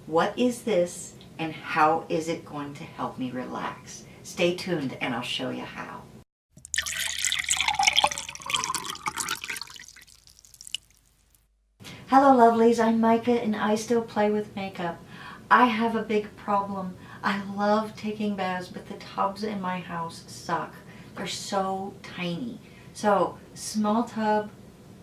What is this and how is it going to help me relax? Stay tuned and I'll show you how. Hello lovelies, I'm Micah and I still play with makeup. I have a big problem. I love taking baths, but the tubs in my house suck. They're so tiny. So small tub,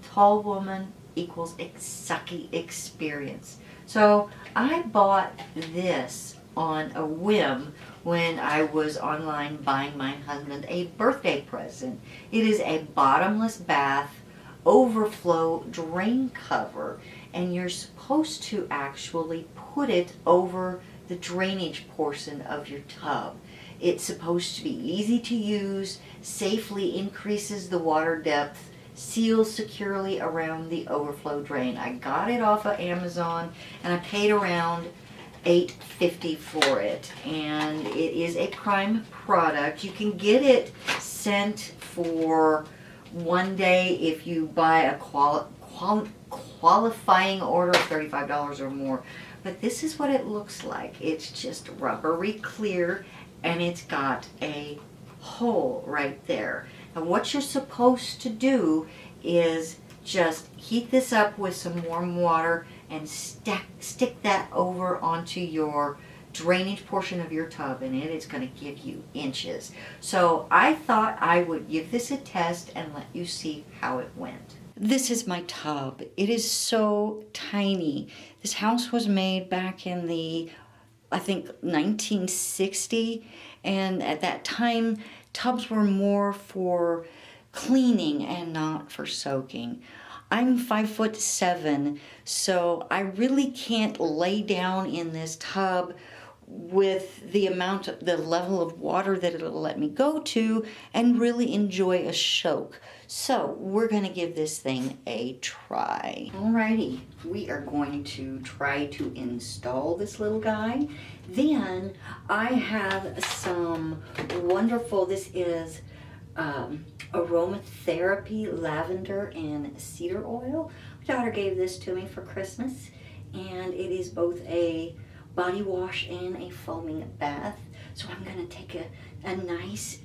tall woman equals a sucky experience. So I bought this on a whim when I was online buying my husband a birthday present. It is a bottomless bath overflow drain cover, and you're supposed to actually put it over the drainage portion of your tub. It's supposed to be easy to use, safely increases the water depth, seals securely around the overflow drain. I got it off of Amazon and I paid around $8.50 for it, and it is a Prime product. You can get it sent for one day if you buy a qualifying order of $35 or more. But this is what it looks like. It's just rubbery clear and it's got a hole right there. And what you're supposed to do is just heat this up with some warm water and stick that over onto your drainage portion of your tub, and it is going to give you inches. So I thought I would give this a test and let you see how it went. This is my tub. It is so tiny. This house was made back in the, I think, 1960, and at that time tubs were more for cleaning and not for soaking. I'm 5'7", so I really can't lay down in this tub with the level of water that it'll let me go to and really enjoy a soak. So we're gonna give this thing a try. Alrighty, we are going to try to install this little guy. Then I have some wonderful, this is aromatherapy lavender and cedar oil. My daughter gave this to me for Christmas, and it is both a body wash and a foaming bath. So I'm gonna take a nice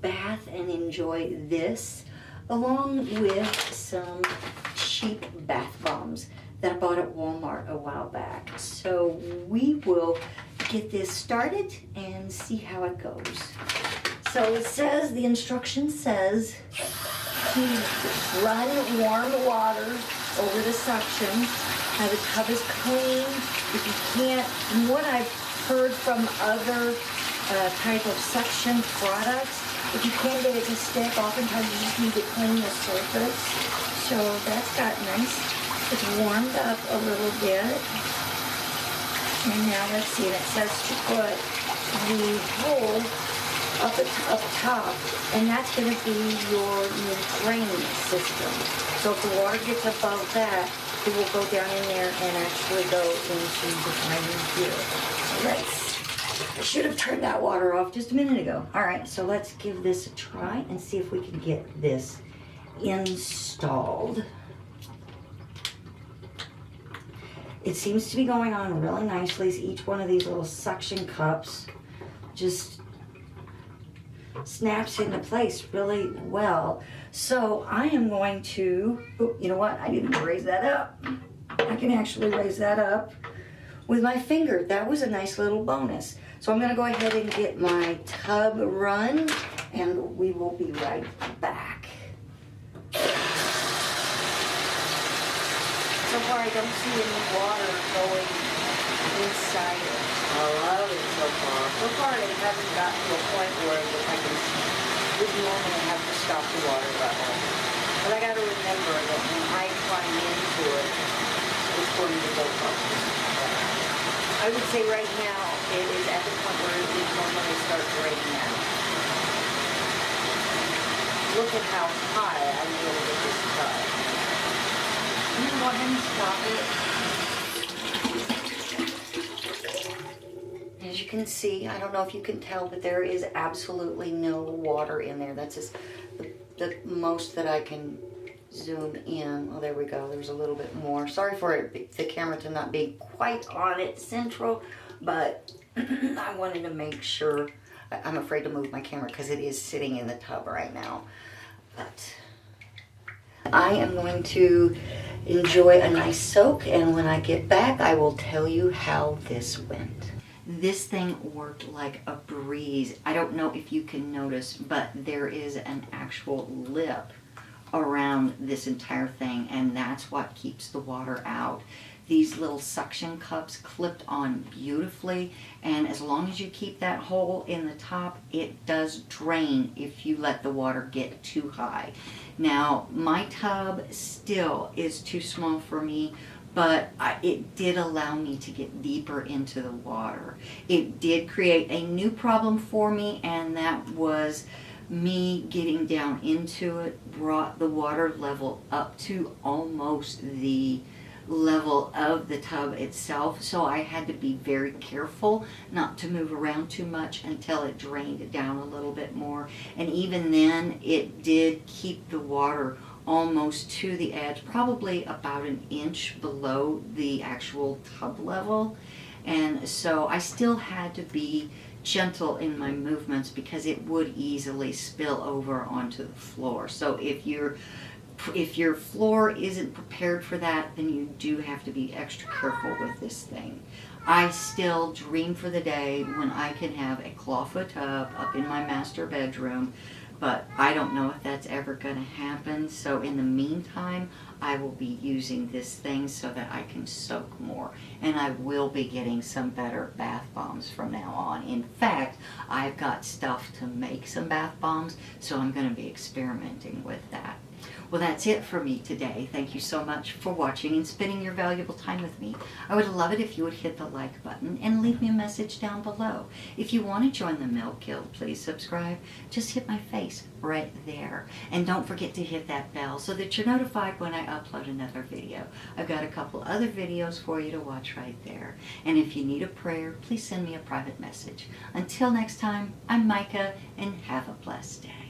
bath and enjoy this, along with some cheap bath bombs that I bought at Walmart a while back. So we will get this started and see how it goes. So it says, the instruction says, to run warm water over the suction. Now the tub is clean. If you can't, from what I've heard from other type of suction products, if you can't get it to stick, oftentimes you just need to clean the surface. So that's got nice, it's warmed up a little bit. And now let's see, and it says to put the hole up top, and that's going to be your drainage system. So if the water gets above that, it will go down in there and actually go into the drain here. So I should have turned that water off just a minute ago. All right, so let's give this a try and see if we can get this installed. It seems to be going on really nicely. Each one of these little suction cups just snaps into place really well. So I am going to, oh, you know what? I didn't raise that up. I can actually raise that up with my finger. That was a nice little bonus. So I'm gonna go ahead and get my tub run, and we will be right back. So far I don't see any water going inside it. I love it so far. So far they haven't gotten to a point where I would normally have to stop the water level. But I got to remember that when I climb into it, it's going to go up. I would say right now it is at the point where it would normally start draining out. Look at how high I will with this tub. I'm going to go ahead and stop it. As you can see, I don't know if you can tell, but there is absolutely no water in there. That's just the most that I can zoom in. Oh, there we go. There's a little bit more. Sorry for the camera to not be quite on its central, but I wanted to make sure. I'm afraid to move my camera because it is sitting in the tub right now. But I am going to enjoy a nice soak, and when I get back, I will tell you how this went. This thing worked like a breeze. I don't know if you can notice, but there is an actual lip around this entire thing, and that's what keeps the water out. These little suction cups clipped on beautifully, and as long as you keep that hole in the top, it does drain if you let the water get too high. Now, my tub still is too small for me, but it did allow me to get deeper into the water. It did create a new problem for me, and that was me getting down into it brought the water level up to almost the level of the tub itself, so I had to be very careful not to move around too much until it drained down a little bit more. And even then, it did keep the water almost to the edge, probably about an inch below the actual tub level. And so I still had to be gentle in my movements because it would easily spill over onto the floor. So if your floor isn't prepared for that, then you do have to be extra careful with this thing. I still dream for the day when I can have a clawfoot tub up in my master bedroom, but I don't know if that's ever going to happen. So in the meantime, I will be using this thing so that I can soak more. And I will be getting some better bath bombs from now on. In fact, I've got stuff to make some bath bombs, so I'm going to be experimenting with that. Well, that's it for me today. Thank you so much for watching and spending your valuable time with me. I would love it if you would hit the like button and leave me a message down below. If you want to join the Milk Guild, please subscribe. Just hit my face right there. And don't forget to hit that bell so that you're notified when I upload another video. I've got a couple other videos for you to watch right there. And if you need a prayer, please send me a private message. Until next time, I'm Micah, and have a blessed day.